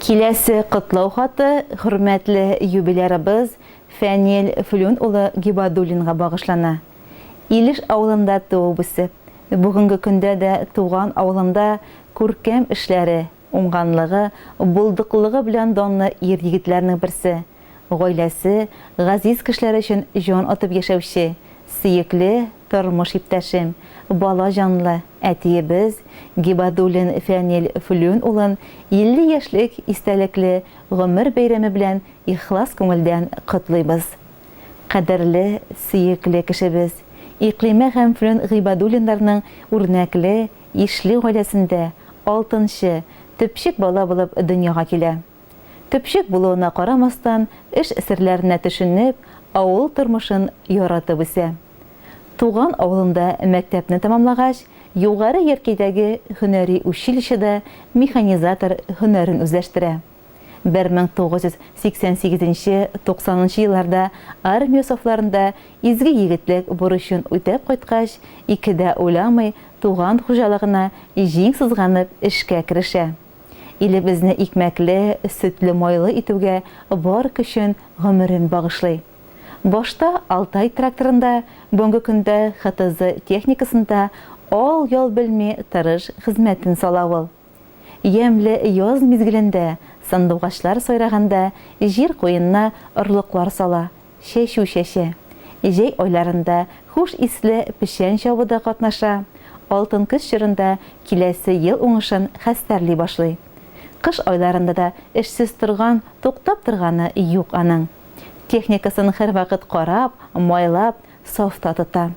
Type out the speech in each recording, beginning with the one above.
Киләсе котлау хаты хөрмәтле юбилярыбыз Фәнил Флюн улы Гибадуллинга багышлана. Илеш авылында туып үсеп, бүгенге көндә дә туган авылында күркәм эшләре, уңганлыгы, булдыклыгы белән данлы ир-егетләрнең берсе. Гаиләсе газиз кешеләр өчен җан атып яшәүче, сөекле тормыш иптәшем, бала җанлы әтиебез Гибадуллин Фәнил Флюн улын 50 яшьлек истәлекле гомер бәйрәме белән ихлас күңелдән котлыйбыз. Кадерле, сөекле кешебез, Иклима һәм Флюн Гибадуллиннарның үрнәкле, ишле гаиләсендә 6нчы төпчек бала булып дөньяга килә. Төпчек булуына карамастан, эш серләренә төшенеп, авыл тормышын яратып үсә. Туган авылында мәктәпне тәмамлагач, югары йәркәйдәге һөнәри училищеда механизатор һөнәрен үзләштерә. 1988-90 елларда армия сафларында изге егетлек бурычын үтәп кайткач, икедә уйламый туган хуҗалыгына җиң сызганып эшкә керешә. Илебезне икмәкле, сөтле майлы итүгә бар көчен, гомерен багышлый. Башта Алтай тракторында, бүгенге көндә ХТЗ техникасында ал-ял белми тырыш хезмәтен сала ул. Ямле яз мизгелендә, сандугачлар сайраганда, җир куенына орлыклар сала, чәчү чәчә. Җәй айларында хуш исле пешән чабуда катнаша, алтын көз чорында киләсе ел уңышын хәстәрли башлый. Кыш айларында да эшсез торган, туктап торганы юк аның. Техникасын һәр вакыт карап, майлап, сафта тота.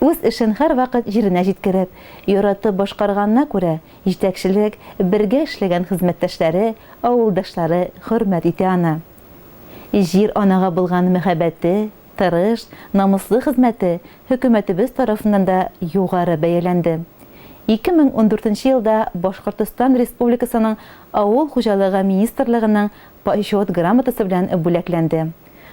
Үз эшен һәр вакыт җиренә җиткереп, яратып башкарганына күрә, җитәкчелек, бергә эшләгән хезмәттәшләре, авылдашлары хөрмәт итә аны. Җир анага булган мәхәббәте, тырыш, намуслы хезмәте хөкүмәтебез тарафыннан да югары бәяләнде. 2014 елда Башкортстан Республикасының Авыл хуҗалыгы министрлыгының почет грамотасы белән бүләкләнде.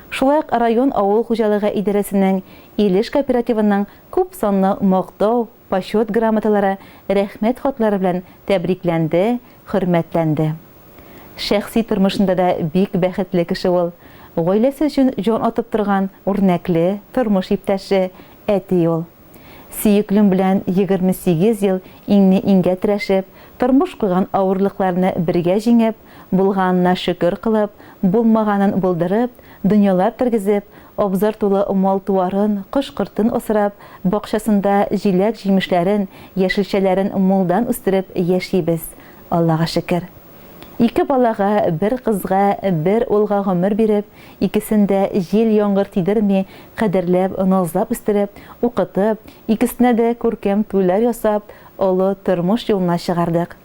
Шулай ук район авыл хуҗалыгы идарәсенең Илеш кооперативының күп санлы мактау, почет грамоталары, рәхмәт хатлары белән тәбрикләнде, хөрмәтләнде. Шәхси тормышында да бик бәхетле кеше ул. Гаиләсе өчен җан атып торган үрнәкле тормыш иптәше әти ул. Сөеклем белән 28 ел иңне-иңгә терәшеп, тормыш куйган авырлыкларны бергә җиңеп, булганына шөкер кылып, булмаганын булдырып, дөньялар тергезеп, абзар тулы мал-туарын, кош-кортын асрап, бакчасында җиләк-җимешләрен, яшелчәләрен мулдан үстереп яшибез. Аллага шөкер. 2 балага, 1 кызга, 1 улга гомер биреп, икесендә җил яңгыр тидерми, кадерләп, назлап үстереп, укытып, икесенә дә күркәм туйлар ясап, олы тормыш юлына чыгардык.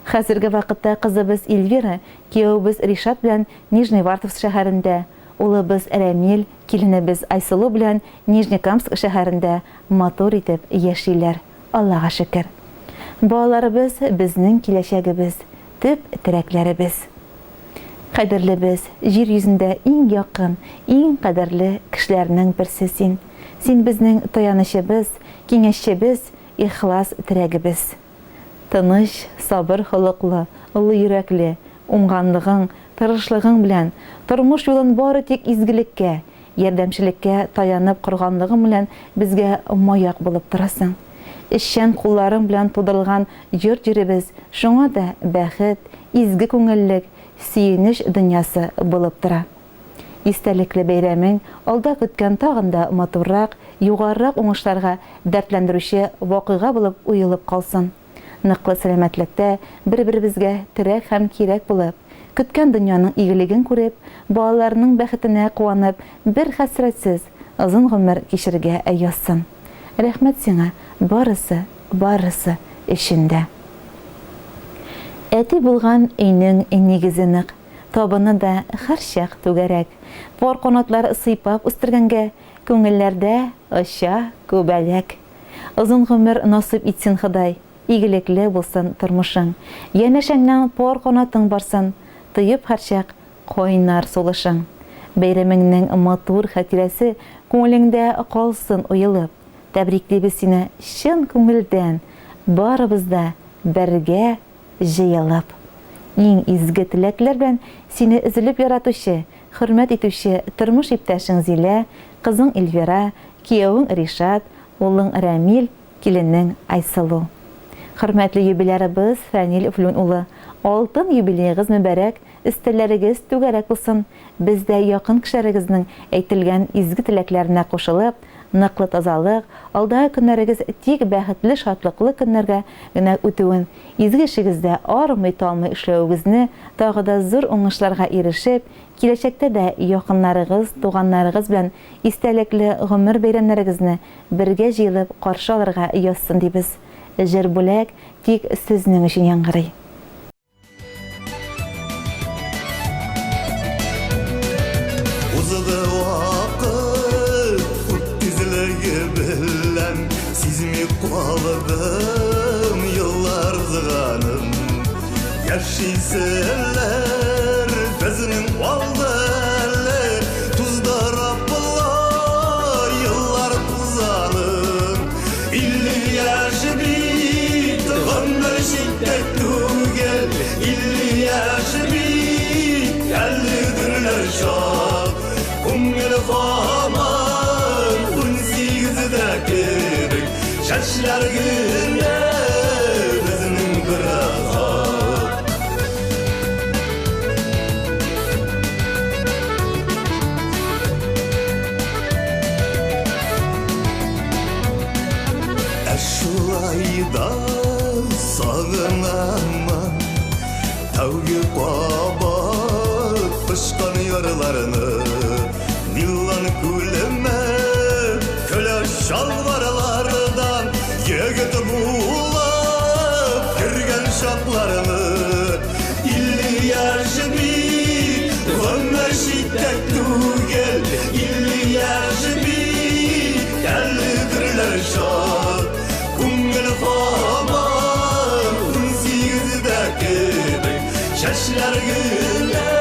Хәзерге вакытта кызыбыз Эльвира, кияүбез Ришат белән Нижневартовск шәһәрендә, улыбыз Рәмил, киленебез Айсылу белән Нижнекамск шәһәрендә матур итеп яшиләр. Аллага шөкер. Балаларыбыз безнең киләчәгебез, төп терәкләребез. Кадерлебез, җир йөзендә иң якын, иң кадерле кешеләрнең берсе син. Син безнең таянычыбыз, киңәшчебез, ихлас терәгебез. Тыныч, сабыр холыклы, олы йөрәкле, уңганлыгың, тырышлыгың белән, тормыш юлын бары тик изгелеккә, ярдәмчелеккә таянып корганлыгың белән безгә маяк булып торасың. Эшчән кулларың белән тудырылган йорт-җиребез шуңа да бәхет, изге күңеллек, сөенеч дөньясы булып тора. Истәлекле бәйрәмең алда көткән тагында матуррак, югарырак уңышларга дәртләндерүче вакыйга булып уелып калсын. Ныклы сәламәтлектә бер-беребезгә терәк һәм кирәк булып, көткән дөньяның игелеген күреп, балаларының бәхетенә куанып, бер хәсрәтсез, озын гомер кичергә язсын. Рәхмәт сиңа, барысы эшендә. Әти булган өйнең нигезе нык, табыны да һәрчак түгәрәк. Пар канатлар сыйпап үстергәнгә, күңелләрдә оча күбәләк. Озын гомер насыйп итсен Ходай, игелекле булсын тормышың. Янәшәңнән пар канатың барсын, тыеп һәрчак Койнар солышың. Бәйрәмеңнең матур хатирәсе күңелеңдә калсын уелып. Тәбриклибез сине чын күңелдән, барыбыз да бергә җыелып. Иң изге теләкләр белән сине изелеп яратучы, хөрмәт итүче тормыш иптәшең Зилә, кызың Эльвира, киявең Ришат, улың Рамил, киленең Айсылу. Хөрмәтле юбилярыбыз Фәнил Флүн улы, алтын юбилейгыз мүбәрәк, истәләрегез түгәрәк булсын. Без дә якын кешеләрегезнең әйтелгән изге теләкләренә кушылып, ныклы тазалык, алдагы көннәрегез тик бәхетле, шатлыклы көннәргә генә үтүен, изге эшегездә армый-талмый эшләвегезне, тагы да зур уңышларга ирешеп, киләчәктә дә якыннарыгыз, туганнарыгыз белән истәлекле гомер бәйрәмнәрегезне бергә җыелып каршы алырга язсын дибез. Җыр бүләк тик сезнең өчен яңгырый. Uzadı vakit Uttizlege bilem Sizmi kaldım Yıllar zıganım Yaşayseler Bezinin valderle Tuzda Rabbalar Yıllar tuzalım İlli yaşı bit Gönler şiddet tugel İlli yaşı bit Geldirler şah Kumgel faman Unsigizde kirdik Şaşlar günde Bizinin kıraza Eşulayda sağınama Tavgı baba Fışkan yarılarını Nillan kuleme Köle şalvarlardan Yegit buğulap Girgen şaplarını İlli yaşı bir Ömer şiddet tugel İlli yaşı bir Geldirler şak Kumgel faman Unsigizde kirdik Şaşlar güne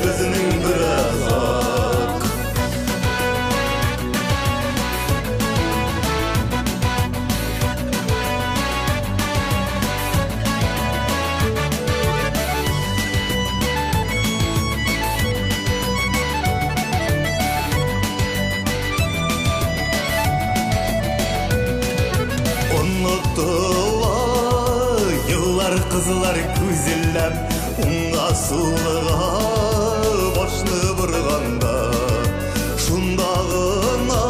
Bizinin birazak Unuttular Yıllar kızlar güzellem Unga suluğa Başını vurganda Şundağına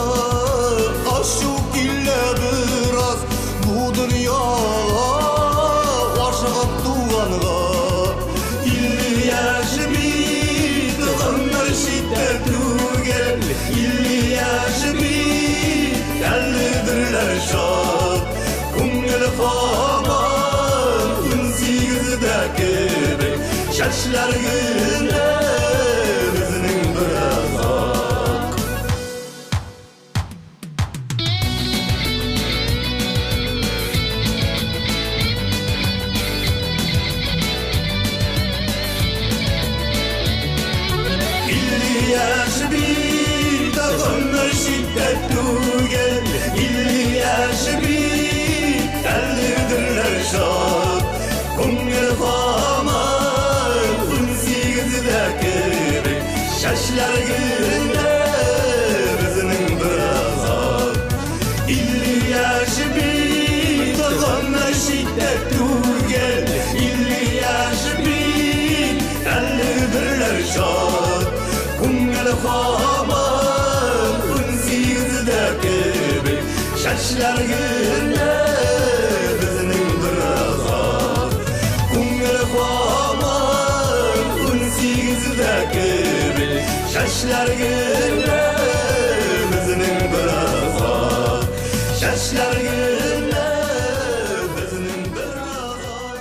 Aşu kille biraz Bu dünyaya Aşıqat tuğanğa İlli yaşı bit Gönler şiddet tugel İlli yaşı bit Geldirler şak Kumgel faman Unsigizde kirdik Şaşlar günde Bizinin birazak İlli yaşı bir Dağınlar şiddet tugel İlli yaşı bir Geldirler şak Kumgel faman Unsigizde kirdik Şaşlar günde Bizinin birazak İlli yaşı bir Dağınlar şiddet tugel İlli yaşı bir Geldirler şak Kumgel faman Unsigizde kirdik Şaşlar günde Bizinin birazak Kumgel faman Unsigizde kirdik Şaşlar günde Bizinin birazak Şaşlar günde Bizinin birazak